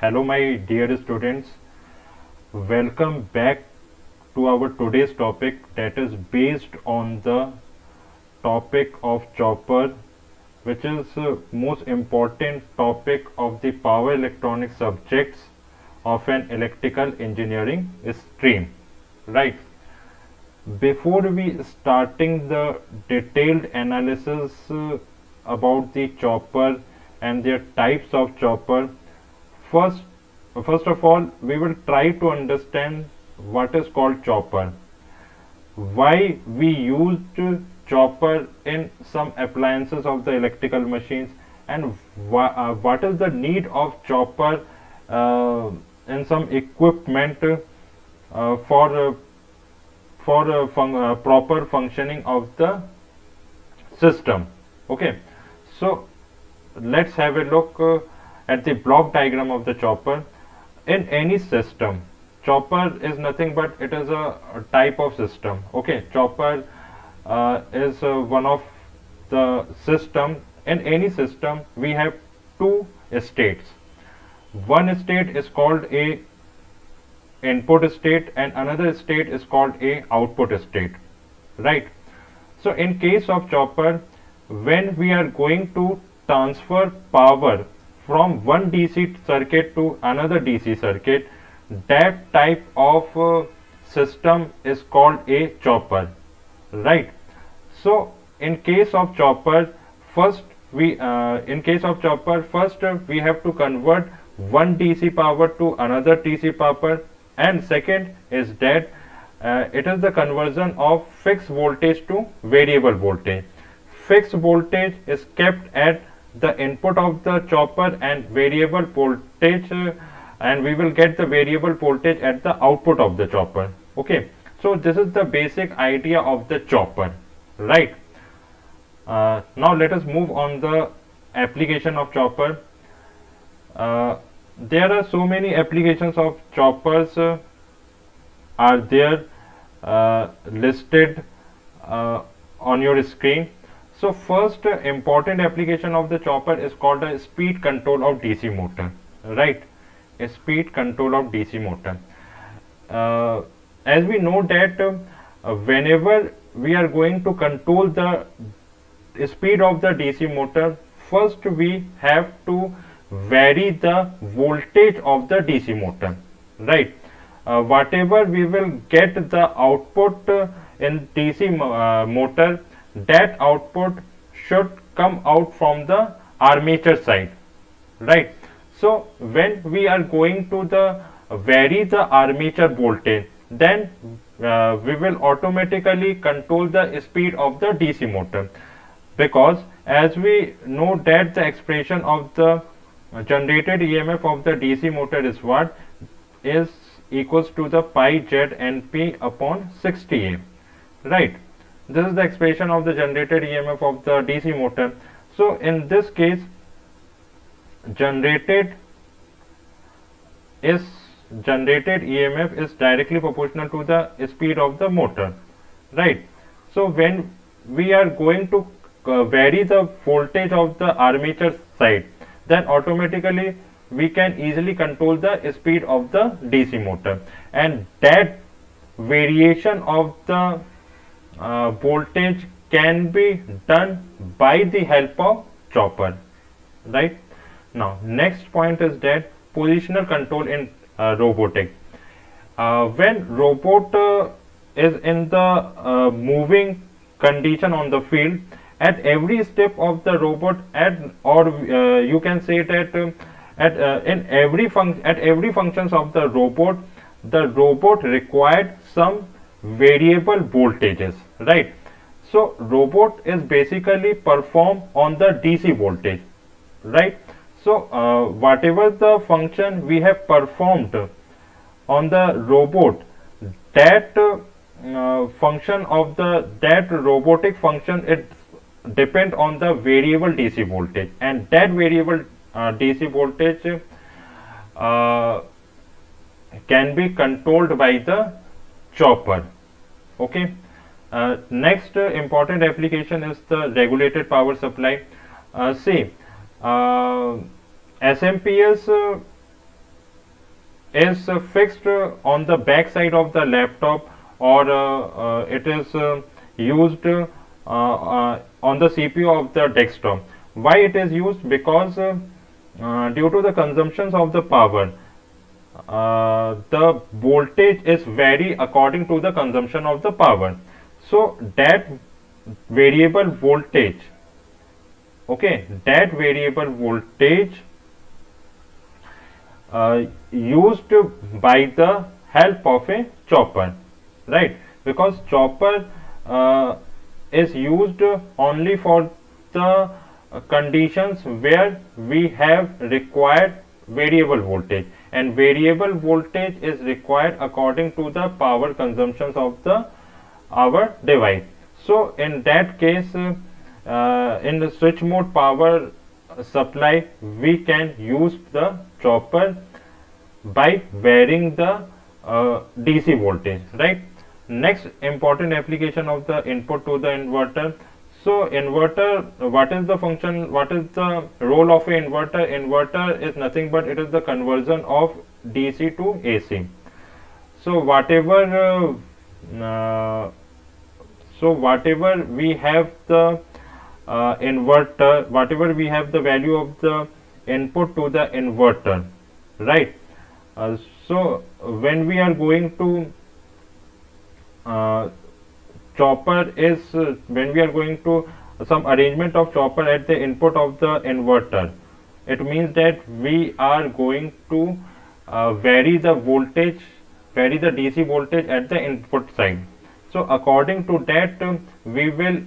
Hello my dear students, welcome back to our today's topic that is based on the topic of chopper, which is most important topic of the power electronics subjects of an electrical engineering stream, right? Before we starting the detailed analysis about the chopper and their types of chopper, First, first of all, we will try to understand what is called chopper, why we used chopper in some appliances of the electrical machines, and what is the need of chopper in some equipment for proper functioning of the system. Okay, so let's have a look at the block diagram of the chopper. In any system, chopper is nothing but it is a type of system. Okay, chopper is one of the system. In any system we have two states. One state is called a input state and another state is called a output state, right? So in case of chopper, when we are going to transfer power from one DC circuit to another DC circuit, that type of system is called a chopper, right? So in case of chopper, first we have to convert one DC power to another DC power, and second is that it is the conversion of fixed voltage to variable voltage. Fixed voltage is kept at the input of the chopper and variable voltage and we will get the variable voltage at the output of the chopper. Okay, so this is the basic idea of the chopper, right? Now let us move on the application of chopper. There are so many applications of choppers are there listed on your screen. So first important application of the chopper is called a speed control of DC motor, right? A speed control of DC motor. As we know that whenever we are going to control the speed of the DC motor, first we have to vary the voltage of the DC motor, right? Whatever we will get the output in DC motor, that output should come out from the armature side, right? So when we are going to the vary the armature voltage, then we will automatically control the speed of the DC motor, because as we know that the expression of the generated EMF of the DC motor is what is equals to the pi z np upon 60A, right? This is the expression of the generated EMF of the DC motor. So in this case, generated EMF is directly proportional to the speed of the motor, right? So when we are going to vary the voltage of the armature side, then automatically we can easily control the speed of the DC motor, and that variation of the voltage can be done by the help of chopper, right? Now next point is that positional control in robotic. When robot is in the moving condition on the field, at every step of the robot, you can say that at every functions of the robot required some variable voltages, right? So robot is basically perform on the DC voltage, right? So whatever the function we have performed on the robot, that function of that robotic function, it depend on the variable DC voltage, and that variable DC voltage can be controlled by the chopper. Okay, next important application is the regulated power supply. See, SMPS is fixed on the back side of the laptop, or it is used on the CPU of the desktop. Why it is used? Because due to the consumptions of the power, the voltage is vary according to the consumption of the power. So that variable voltage, okay, that variable voltage used by the help of a chopper, right? Because chopper is used only for the conditions where we have required variable voltage, and variable voltage is required according to the power consumptions of the our device. So in that case, in the switch mode power supply, we can use the chopper by varying the DC voltage, right? Next important application of the input to the inverter. So inverter, what is the function, what is the role of an inverter? Inverter is nothing but it is the conversion of DC to AC. So whatever we have the inverter, whatever we have the value of the input to the inverter, right? So when we are going to chopper is when we are going to some arrangement of chopper at the input of the inverter, it means that we are going to vary the voltage, vary the DC voltage at the input side. So according to that, we will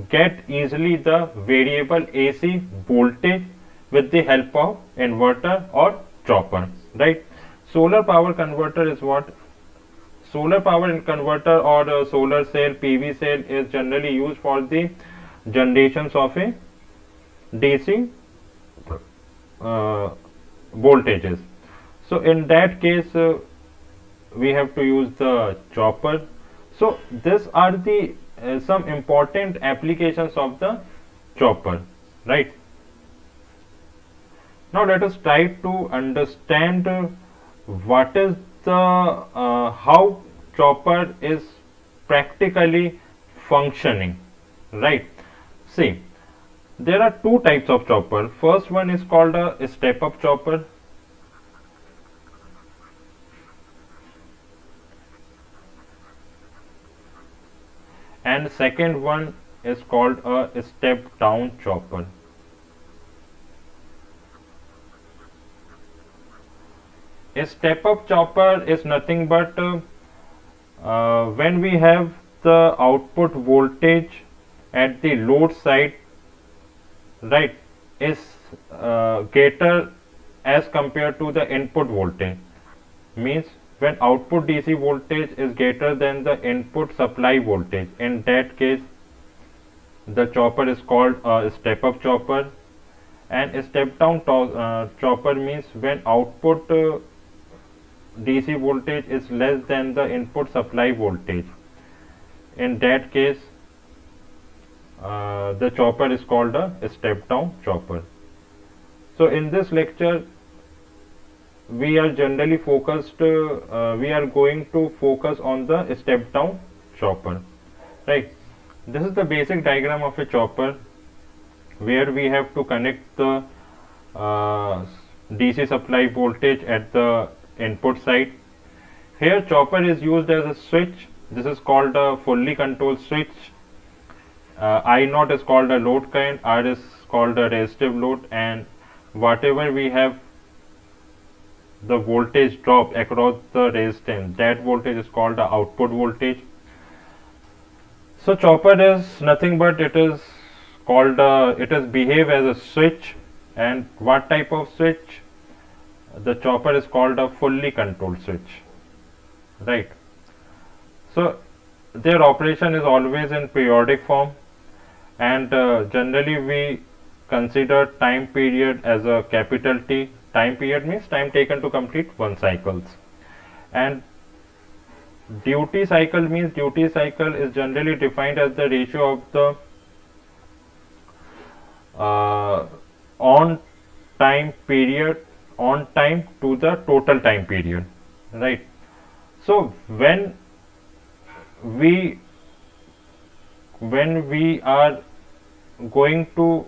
get easily the variable AC voltage with the help of inverter or chopper, right? Solar power converter is what? Solar power converter or solar cell, PV cell is generally used for the generations of a DC voltages. So in that case, we have to use the chopper. So these are the some important applications of the chopper, right? Now let us try to understand what is the how chopper is practically functioning, right? See, there are two types of chopper. First one is called a step up chopper, and second one is called a step down chopper. A step up chopper is nothing but when we have the output voltage at the load side, right, is greater as compared to the input voltage. Means when output DC voltage is greater than the input supply voltage, in that case the chopper is called a step up chopper. And a step down chopper means when output DC voltage is less than the input supply voltage. In that case, the chopper is called a step down chopper. So in this lecture, we are generally focused, we are going to focus on the step down chopper, right? This is the basic diagram of a chopper, where we have to connect the DC supply voltage at the input side. Here chopper is used as a switch. This is called a fully controlled switch. I naught is called a load current, R is called a resistive load, and whatever we have the voltage drop across the resistance, that voltage is called the output voltage. So chopper is nothing but it is called it is behave as a switch. And what type of switch? The chopper is called a fully controlled switch, right? So their operation is always in periodic form, and generally we consider time period as a capital T. Time period means time taken to complete one cycles, and duty cycle means duty cycle is generally defined as the ratio of the on time period on time to the total time period, right? So we when we are going to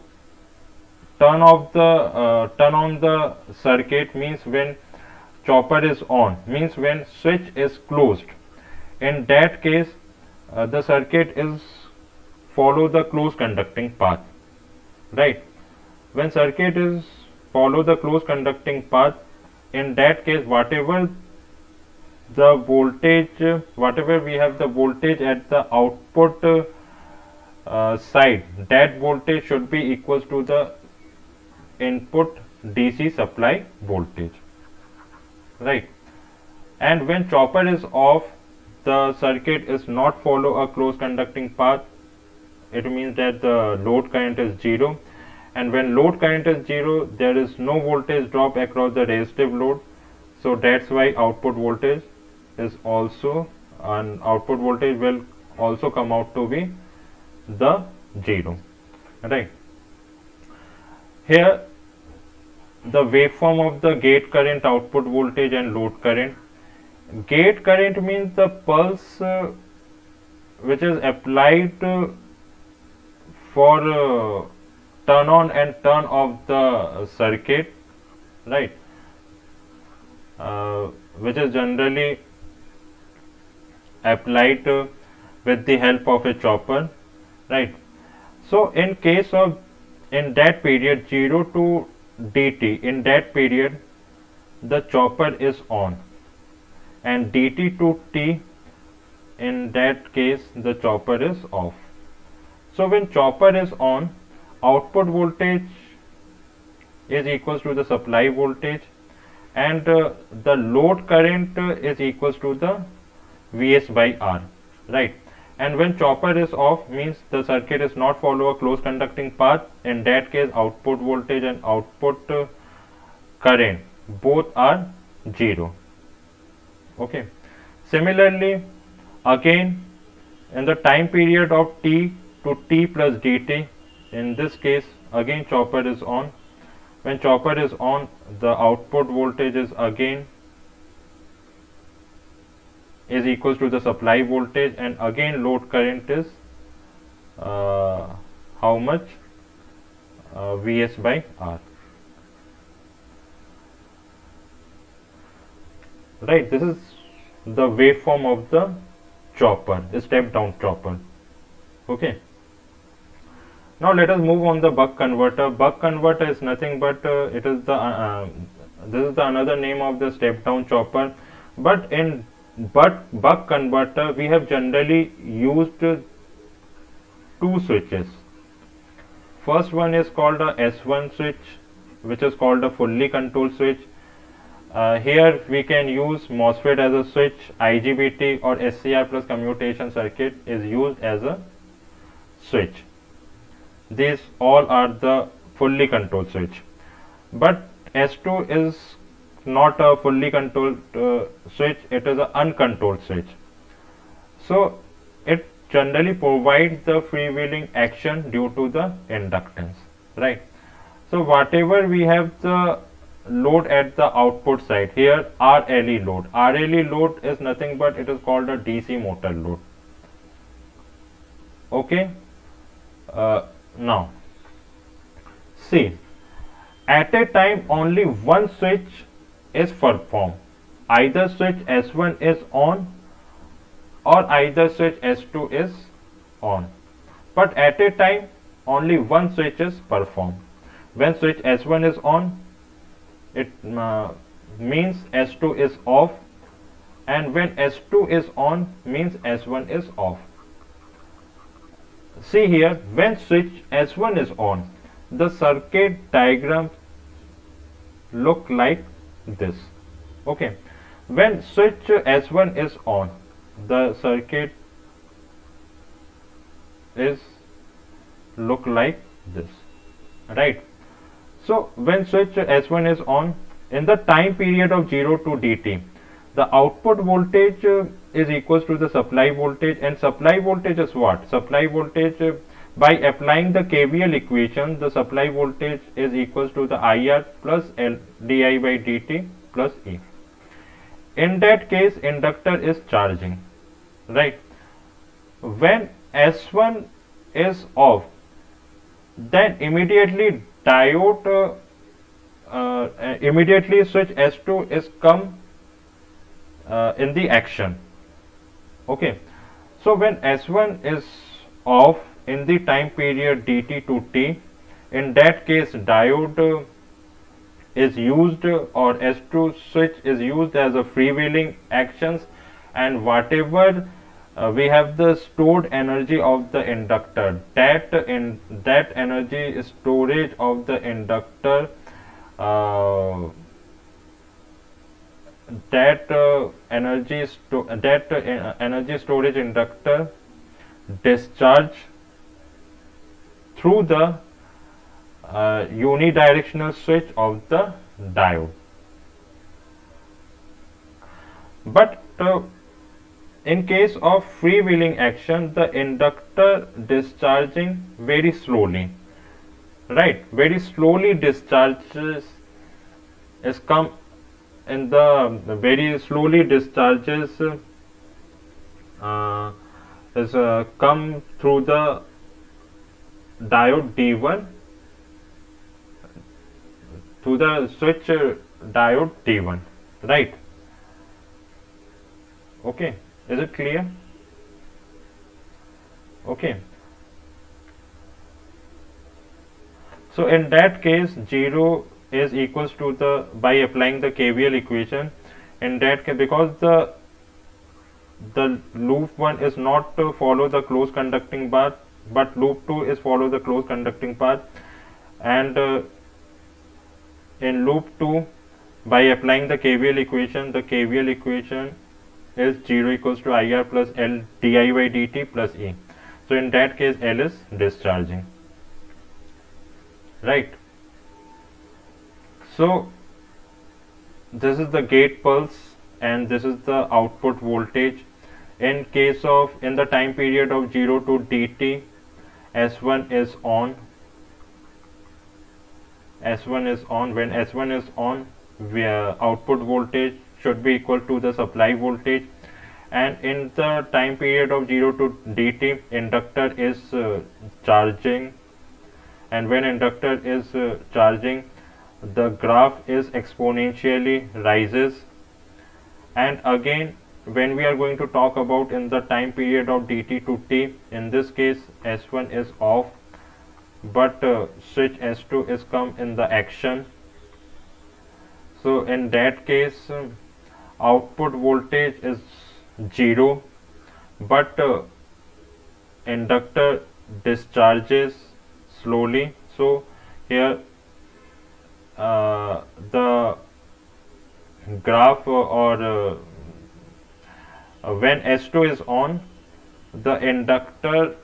turn on the circuit, means when chopper is on, means when switch is closed. In that case, the circuit is follow the closed conducting path, right? When circuit is follow the closed conducting path, in that case whatever the voltage, whatever we have the voltage at the output side, that voltage should be equals to the input DC supply voltage, right? And when chopper is off, the circuit is not follow a closed conducting path. It means that the load current is 0, and when load current is 0, there is no voltage drop across the resistive load. So that's why output voltage is also, and output voltage will also come out to be the 0, right? Here the waveform of the gate current, output voltage and load current. Gate current means the pulse which is applied for turn on and turn off the circuit, right? Which is generally applied with the help of a chopper, right? So in case of, in that period 0 to dt, in that period the chopper is on, and dt to t, in that case the chopper is off. So when chopper is on, output voltage is equals to the supply voltage, and the load current is equals to the Vs by R, right? And when chopper is off, means the circuit is not follow a closed conducting path. In that case, output voltage and output current both are 0. Okay. Similarly, again in the time period of t to t plus dt, in this case again chopper is on. When chopper is on, the output voltage is again is equals to the supply voltage, and again load current is how much? Vs by R, right? This is the waveform of the chopper, the step down chopper. Okay. Now let us move on the buck converter. Buck converter is nothing but it is the this is the another name of the step down chopper. But in buck converter we have generally used two switches. First one is called a S1 switch, which is called a fully controlled switch. Here we can use MOSFET as a switch, IGBT or SCR plus commutation circuit is used as a switch. These all are the fully controlled switch. But S2 is not a fully controlled switch, it is an uncontrolled switch. So it generally provides the freewheeling action due to the inductance, right? So whatever we have the load at the output side, here RLE load. RLE load is nothing but it is called a DC motor load. Okay. Now see, at a time only one switch is performed. Either switch S1 is on or either switch S2 is on. But at a time only one switch is performed. When switch S1 is on, it means S2 is off, and when S2 is on means S1 is off. See here, when switch S1 is on, the circuit diagram look like this. Okay. When switch S1 is on, the circuit is look like this, right? So when switch S1 is on, in the time period of 0 to dt, the output voltage is equals to the supply voltage, and supply voltage is what? Supply voltage By applying the KVL equation, the supply voltage is equals to the IR plus L di by dt plus E. In that case, inductor is charging, right? When S1 is off, then immediately diode immediately switch S2 is come in the action. Okay, so when S1 is off in the time period dt to t, in that case diode is used or S2 switch is used as a freewheeling actions, and whatever we have the stored energy of the inductor, that energy storage of the inductor, energy storage inductor discharge through the unidirectional switch of the diode. But in case of freewheeling action, the inductor discharging very slowly, right? Very slowly discharges is come in the very slowly discharges is come through the diode D1 to the switch diode D1, right? Okay, is it clear? Okay, so in that case 0 is equals to the, by applying the KVL equation, in that case, because the loop 1 is not to follow the closed conducting path, but loop 2 is follow the closed conducting path, and in loop 2, by applying the KVL equation, the KVL equation is 0 equals to IR plus L di by dt plus E. So in that case L is discharging, right? So this is the gate pulse and this is the output voltage. In case of, in the time period of 0 to dt, S1 is on. S1 is on. When S1 is on, output voltage should be equal to the supply voltage, and in the time period of 0 to dt, inductor is charging, and when inductor is charging, the graph is exponentially rises. And again, when we are going to talk about in the time period of dt to t, in this case S1 is off, but switch S2 is come in the action. So in that case output voltage is 0, but inductor discharges slowly. So here the graph or when S2 is on, the inductor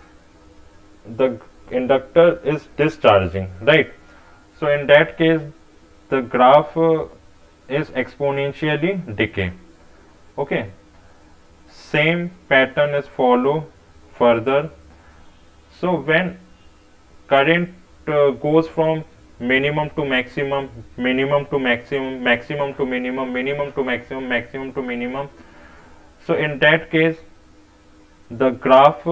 is discharging, right? So in that case the graph is exponentially decay. Okay, same pattern is follow further. So when current goes from minimum to maximum, minimum to maximum, maximum to minimum, minimum to maximum, maximum to minimum, so in that case the graph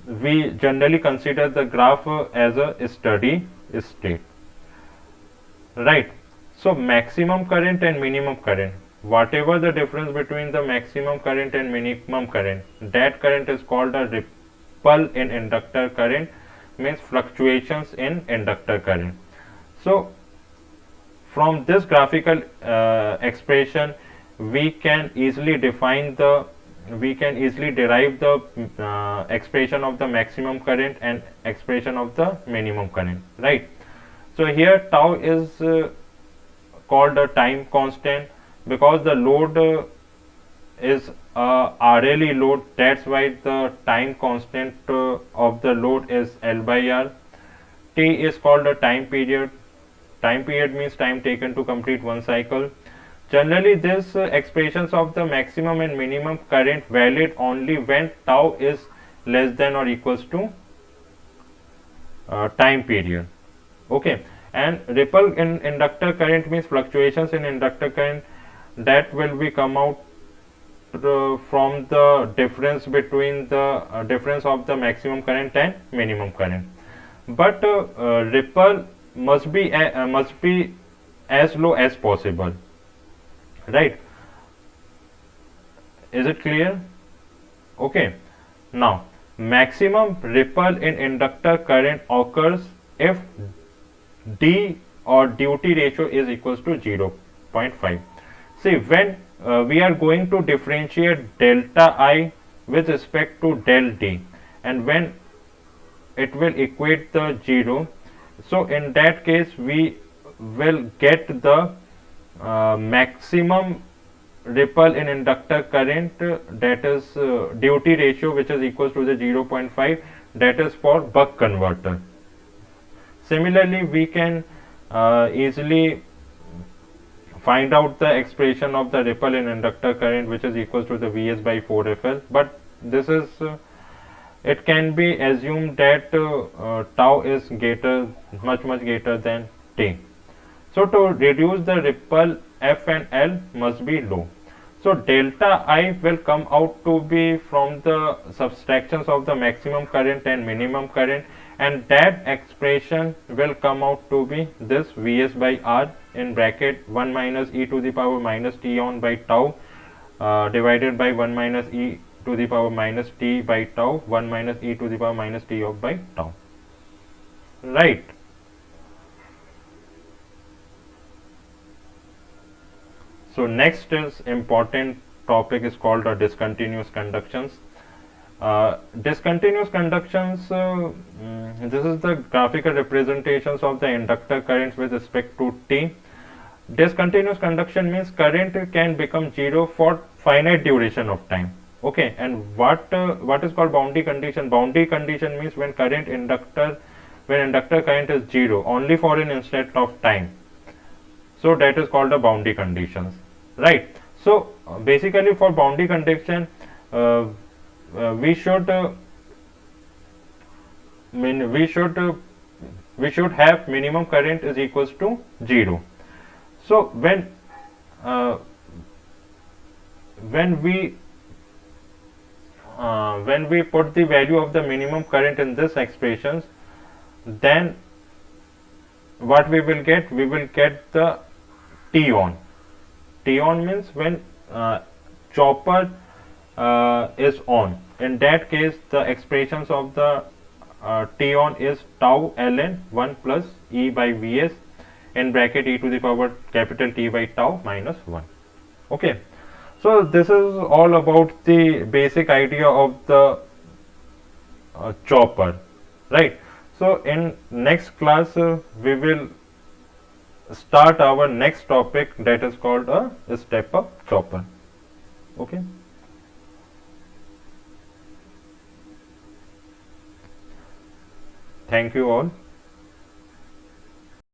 we generally consider the graph as a steady state, right? So maximum current and minimum current, whatever the difference between the maximum current and minimum current, that current is called a ripple in inductor current, means fluctuations in inductor current. So from this graphical expression we can easily derive the expression of the maximum current and expression of the minimum current, right? So here tau is called a time constant, because the load is a RLE load, that's why the time constant of the load is L by R. T is called a time period. Time period means time taken to complete one cycle. Generally this expressions of the maximum and minimum current valid only when tau is less than or equals to time period. Okay, and ripple in inductor current means fluctuations in inductor current that will be come out from the difference between the difference of the maximum current and minimum current. But ripple must be as low as possible, right? Is it clear? Okay. Now, maximum ripple in inductor current occurs if D or duty ratio is equals to 0.5. See, when we are going to differentiate delta I with respect to del D, and when it will equate the 0, so in that case we will get the maximum ripple in inductor current, that is duty ratio, which is equals to the 0.5, that is for buck converter. Similarly, we can easily find out the expression of the ripple in inductor current, which is equals to the Vs by 4FL, but this is it can be assumed that tau is much greater than T. So to reduce the ripple, F and L must be low. So delta I will come out to be from the subtractions of the maximum current and minimum current, and that expression will come out to be this Vs by R in bracket 1 minus e to the power minus t on by tau divided by 1 minus e to the power minus t by tau 1 minus e to the power minus t of by tau, right? So next is important topic is called discontinuous conductions. Discontinuous conductions, this is the graphical representations of the inductor currents with respect to T. Discontinuous conduction means current can become 0 for finite duration of time. Okay, and what is called boundary condition? Boundary condition means when inductor current is 0 only for an instant of time. So that is called the boundary conditions, right? So basically for boundary condition, we should have minimum current is equals to 0. So when we put the value of the minimum current in this expressions, then what we will get? We will get the T on. T on means when chopper is on. In that case, the expressions of the T on is tau ln 1 plus E by Vs in bracket e to the power capital T by tau minus 1. Okay. So this is all about the basic idea of the chopper, right? So in next class we will start our next topic, that is called a step up chopper. Okay. Thank you all.